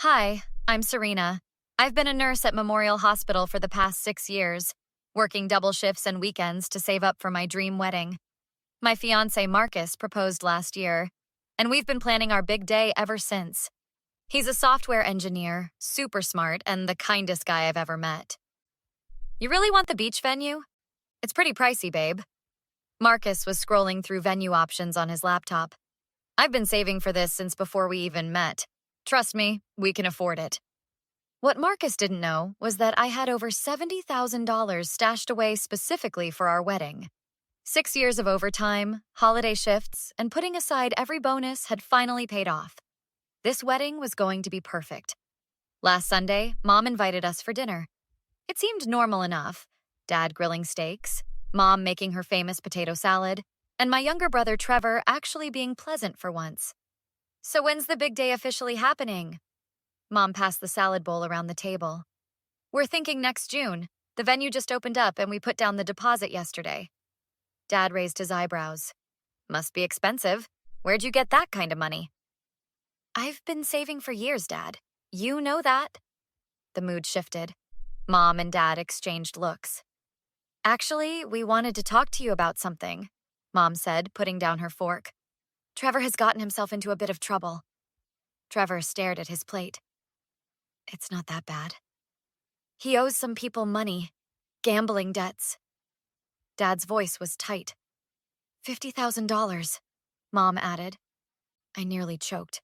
Hi, I'm Serena. I've been a nurse at Memorial Hospital for the past 6 years, working double shifts and weekends to save up for my dream wedding. My fiance Marcus proposed last year, and we've been planning our big day ever since. He's a software engineer, super smart, and the kindest guy I've ever met. You really want the beach venue? It's pretty pricey, babe. Marcus was scrolling through venue options on his laptop. I've been saving for this since before we even met. Trust me, we can afford it. What Marcus didn't know was that I had over $70,000 stashed away specifically for our wedding. 6 years of overtime, holiday shifts, and putting aside every bonus had finally paid off. This wedding was going to be perfect. Last Sunday, Mom invited us for dinner. It seemed normal enough. Dad grilling steaks, Mom making her famous potato salad, and my younger brother Trevor actually being pleasant for once. So when's the big day officially happening? Mom passed the salad bowl around the table. We're thinking next June. The venue just opened up and we put down the deposit yesterday. Dad raised his eyebrows. Must be expensive. Where'd you get that kind of money? I've been saving for years, Dad. You know that. The mood shifted. Mom and Dad exchanged looks. Actually, we wanted to talk to you about something, Mom said, putting down her fork. Trevor has gotten himself into a bit of trouble. Trevor stared at his plate. It's not that bad. He owes some people money, gambling debts. Dad's voice was tight. $50,000, Mom added. I nearly choked.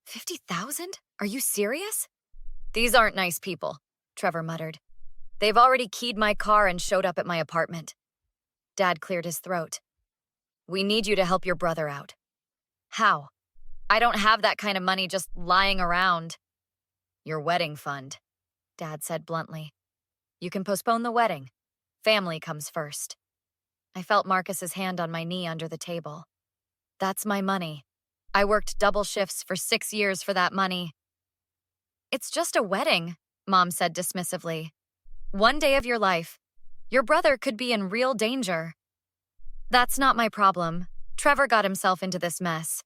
50,000? Are you serious? These aren't nice people, Trevor muttered. They've already keyed my car and showed up at my apartment. Dad cleared his throat. We need you to help your brother out. How? I don't have that kind of money just lying around. Your wedding fund, Dad said bluntly. You can postpone the wedding. Family comes first. I felt Marcus's hand on my knee under the table. That's my money. I worked double shifts for 6 years for that money. It's just a wedding, Mom said dismissively. One day of your life. Your brother could be in real danger. That's not my problem. Trevor got himself into this mess.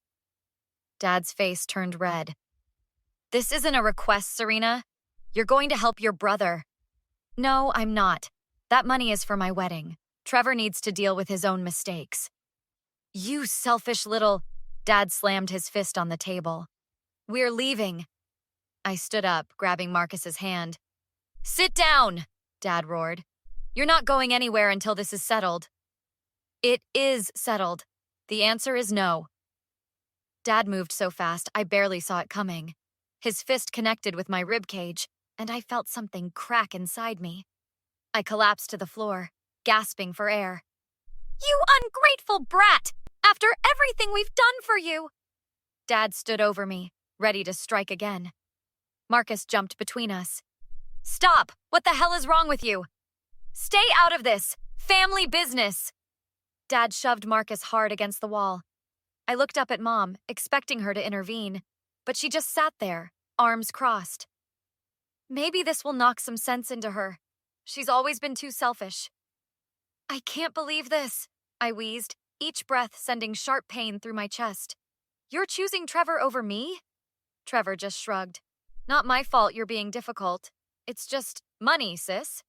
Dad's face turned red. This isn't a request, Serena. You're going to help your brother. No, I'm not. That money is for my wedding. Trevor needs to deal with his own mistakes. You selfish little... Dad slammed his fist on the table. We're leaving. I stood up, grabbing Marcus's hand. Sit down, Dad roared. You're not going anywhere until this is settled. It is settled. The answer is no. Dad moved so fast, I barely saw it coming. His fist connected with my ribcage, and I felt something crack inside me. I collapsed to the floor, gasping for air. You ungrateful brat! After everything we've done for you! Dad stood over me, ready to strike again. Marcus jumped between us. Stop! What the hell is wrong with you? Stay out of this! Family business! Dad shoved Marcus hard against the wall. I looked up at Mom, expecting her to intervene, but she just sat there, arms crossed. Maybe this will knock some sense into her. She's always been too selfish. I can't believe this, I wheezed, each breath sending sharp pain through my chest. You're choosing Trevor over me? Trevor just shrugged. Not my fault you're being difficult. It's just money, sis.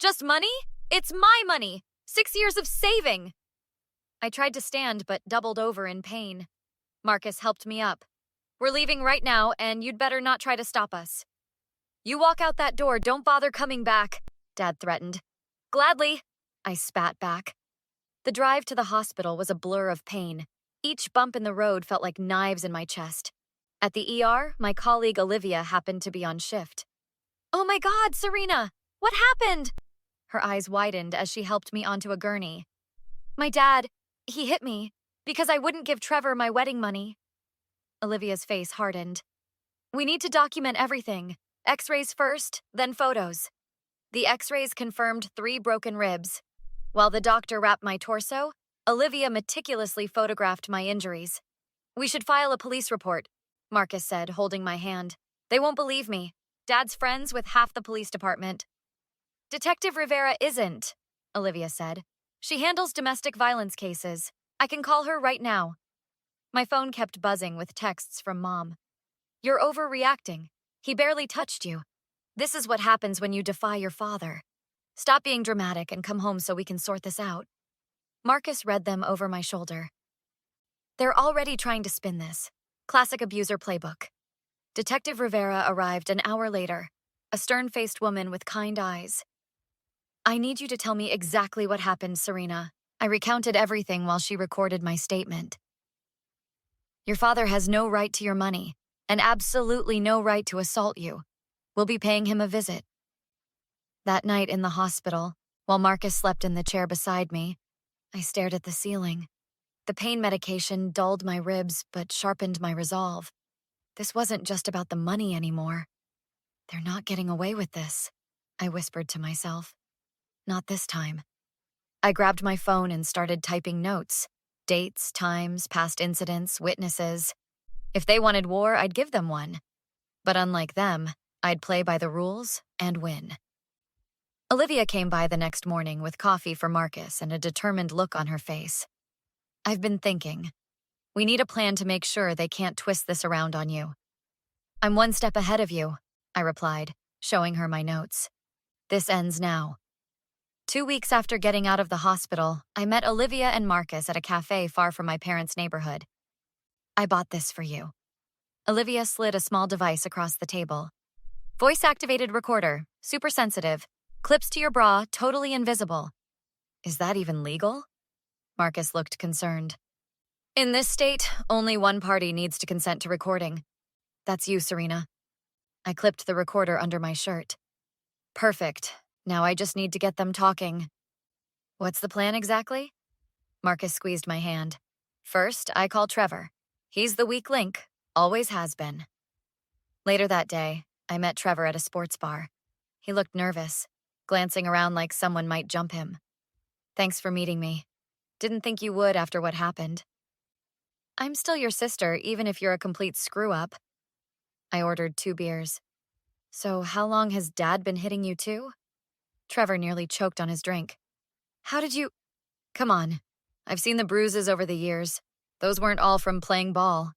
Just money? It's my money! 6 years of saving! I tried to stand but doubled over in pain. Marcus helped me up. We're leaving right now, and you'd better not try to stop us. You walk out that door, don't bother coming back, Dad threatened. Gladly, I spat back. The drive to the hospital was a blur of pain. Each bump in the road felt like knives in my chest. At the ER, my colleague Olivia happened to be on shift. Oh my God, Serena! What happened? Her eyes widened as she helped me onto a gurney. My dad, he hit me because I wouldn't give Trevor my wedding money. Olivia's face hardened. We need to document everything. X-rays first, then photos. The X-rays confirmed 3 broken ribs. While the doctor wrapped my torso, Olivia meticulously photographed my injuries. We should file a police report, Marcus said, holding my hand. They won't believe me. Dad's friends with half the police department. Detective Rivera isn't, Olivia said. She handles domestic violence cases. I can call her right now. My phone kept buzzing with texts from Mom. You're overreacting. He barely touched you. This is what happens when you defy your father. Stop being dramatic and come home so we can sort this out. Marcus read them over my shoulder. They're already trying to spin this. Classic abuser playbook. Detective Rivera arrived an hour later, a stern-faced woman with kind eyes. I need you to tell me exactly what happened, Serena. I recounted everything while she recorded my statement. Your father has no right to your money, and absolutely no right to assault you. We'll be paying him a visit. That night in the hospital, while Marcus slept in the chair beside me, I stared at the ceiling. The pain medication dulled my ribs but sharpened my resolve. This wasn't just about the money anymore. They're not getting away with this, I whispered to myself. Not this time. I grabbed my phone and started typing notes. Dates, times, past incidents, witnesses. If they wanted war, I'd give them one. But unlike them, I'd play by the rules and win. Olivia came by the next morning with coffee for Marcus and a determined look on her face. I've been thinking. We need a plan to make sure they can't twist this around on you. I'm one step ahead of you, I replied, showing her my notes. This ends now. 2 weeks after getting out of the hospital, I met Olivia and Marcus at a cafe far from my parents' neighborhood. I bought this for you. Olivia slid a small device across the table. Voice-activated recorder, super sensitive, clips to your bra, totally invisible. Is that even legal? Marcus looked concerned. In this state, only one party needs to consent to recording. That's you, Serena. I clipped the recorder under my shirt. Perfect. Now I just need to get them talking. What's the plan exactly? Marcus squeezed my hand. First, I call Trevor. He's the weak link, always has been. Later that day, I met Trevor at a sports bar. He looked nervous, glancing around like someone might jump him. Thanks for meeting me. Didn't think you would after what happened. I'm still your sister, even if you're a complete screw-up. I ordered 2 beers. So how long has Dad been hitting you too? Trevor nearly choked on his drink. How did you... Come on. I've seen the bruises over the years. Those weren't all from playing ball.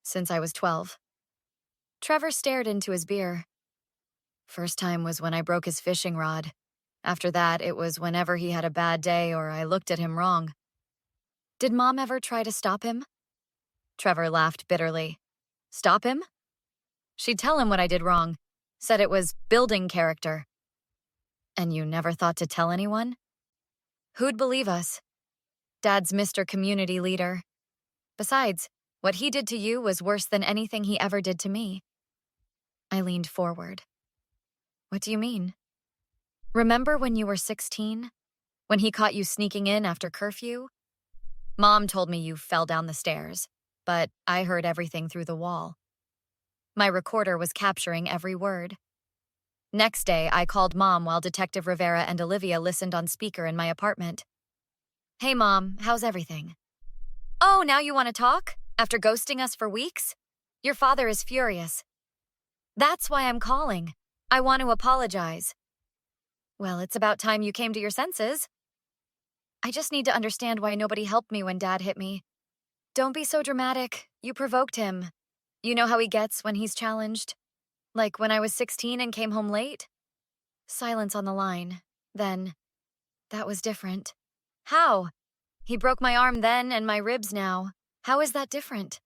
Since I was 12. Trevor stared into his beer. First time was when I broke his fishing rod. After that, it was whenever he had a bad day or I looked at him wrong. Did Mom ever try to stop him? Trevor laughed bitterly. Stop him? She'd tell him what I did wrong. Said it was building character. And you never thought to tell anyone? Who'd believe us? Dad's Mr. Community Leader. Besides, what he did to you was worse than anything he ever did to me. I leaned forward. What do you mean? Remember when you were 16? When he caught you sneaking in after curfew? Mom told me you fell down the stairs, but I heard everything through the wall. My recorder was capturing every word. Next day, I called Mom while Detective Rivera and Olivia listened on speaker in my apartment. Hey, Mom, how's everything? Oh, now you want to talk? After ghosting us for weeks? Your father is furious. That's why I'm calling. I want to apologize. Well, it's about time you came to your senses. I just need to understand why nobody helped me when Dad hit me. Don't be so dramatic. You provoked him. You know how he gets when he's challenged? Like when I was 16 and came home late? Silence on the line. Then, that was different. How? He broke my arm then and my ribs now. How is that different?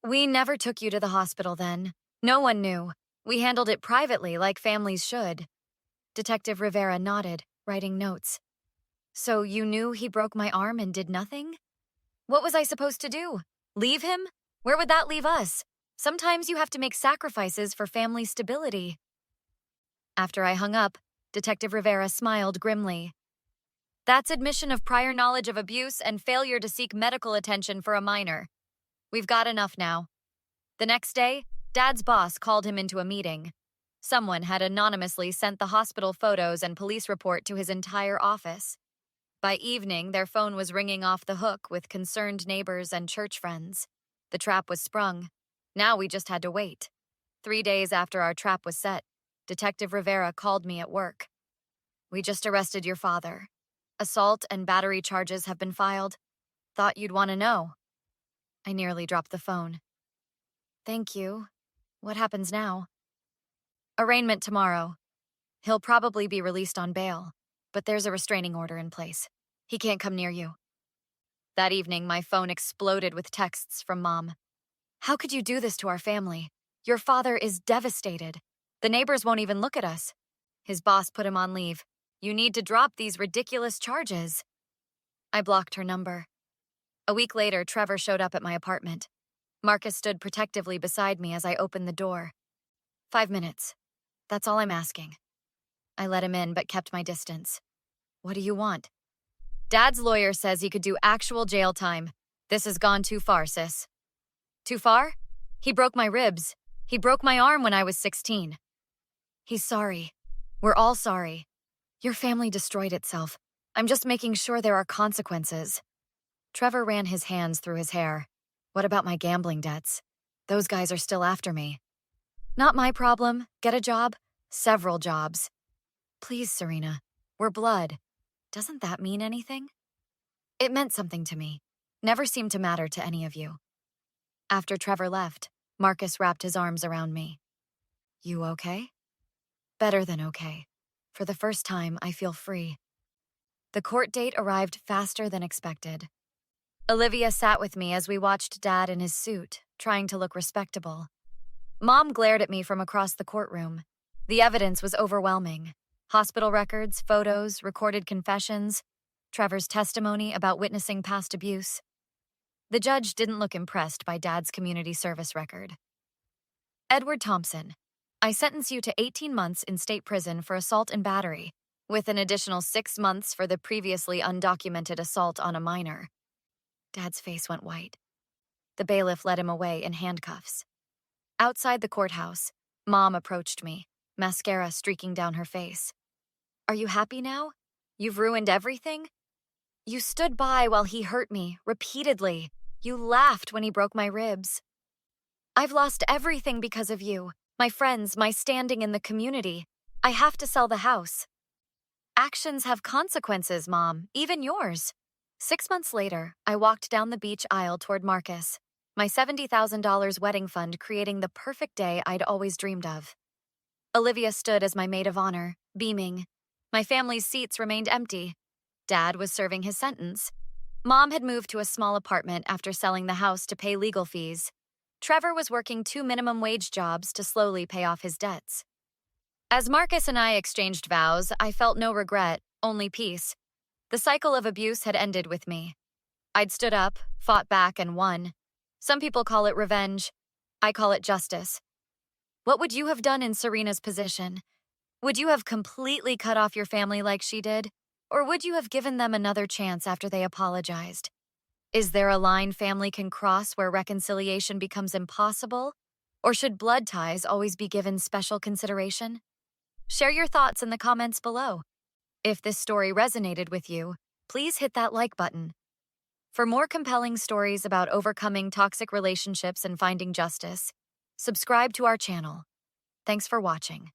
We never took you to the hospital then. No one knew. We handled it privately like families should. Detective Rivera nodded, writing notes. So you knew he broke my arm and did nothing? What was I supposed to do? Leave him? Where would that leave us? Sometimes you have to make sacrifices for family stability. After I hung up, Detective Rivera smiled grimly. That's admission of prior knowledge of abuse and failure to seek medical attention for a minor. We've got enough now. The next day, Dad's boss called him into a meeting. Someone had anonymously sent the hospital photos and police report to his entire office. By evening, their phone was ringing off the hook with concerned neighbors and church friends. The trap was sprung. Now we just had to wait. 3 days after our trap was set, Detective Rivera called me at work. We just arrested your father. Assault and battery charges have been filed. Thought you'd want to know. I nearly dropped the phone. Thank you. What happens now? Arraignment tomorrow. He'll probably be released on bail, but there's a restraining order in place. He can't come near you. That evening, my phone exploded with texts from Mom. How could you do this to our family? Your father is devastated. The neighbors won't even look at us. His boss put him on leave. You need to drop these ridiculous charges. I blocked her number. A week later, Trevor showed up at my apartment. Marcus stood protectively beside me as I opened the door. 5 minutes. That's all I'm asking. I let him in, but kept my distance. What do you want? Dad's lawyer says he could do actual jail time. This has gone too far, sis. Too far? He broke my ribs. He broke my arm when I was 16. He's sorry. We're all sorry. Your family destroyed itself. I'm just making sure there are consequences. Trevor ran his hands through his hair. What about my gambling debts? Those guys are still after me. Not my problem. Get a job. Several jobs. Please, Serena. We're blood. Doesn't that mean anything? It meant something to me. Never seemed to matter to any of you. After Trevor left, Marcus wrapped his arms around me. You okay? Better than okay. For the first time, I feel free. The court date arrived faster than expected. Olivia sat with me as we watched Dad in his suit, trying to look respectable. Mom glared at me from across the courtroom. The evidence was overwhelming. Hospital records, photos, recorded confessions, Trevor's testimony about witnessing past abuse. The judge didn't look impressed by Dad's community service record. Edward Thompson, I sentence you to 18 months in state prison for assault and battery, with an additional 6 months for the previously undocumented assault on a minor. Dad's face went white. The bailiff led him away in handcuffs. Outside the courthouse, Mom approached me, mascara streaking down her face. Are you happy now? You've ruined everything? You stood by while he hurt me, repeatedly. You laughed when he broke my ribs. I've lost everything because of you. My friends, my standing in the community. I have to sell the house. Actions have consequences, Mom, even yours. 6 months later, I walked down the beach aisle toward Marcus, my $70,000 wedding fund creating the perfect day I'd always dreamed of. Olivia stood as my maid of honor, beaming. My family's seats remained empty. Dad was serving his sentence. Mom had moved to a small apartment after selling the house to pay legal fees. Trevor was working 2 minimum wage jobs to slowly pay off his debts. As Marcus and I exchanged vows, I felt no regret, only peace. The cycle of abuse had ended with me. I'd stood up, fought back, and won. Some people call it revenge. I call it justice. What would you have done in Serena's position? Would you have completely cut off your family like she did? Or would you have given them another chance after they apologized? Is there a line family can cross where reconciliation becomes impossible? Or should blood ties always be given special consideration? Share your thoughts in the comments below. If this story resonated with you, please hit that like button. For more compelling stories about overcoming toxic relationships and finding justice, subscribe to our channel. Thanks for watching.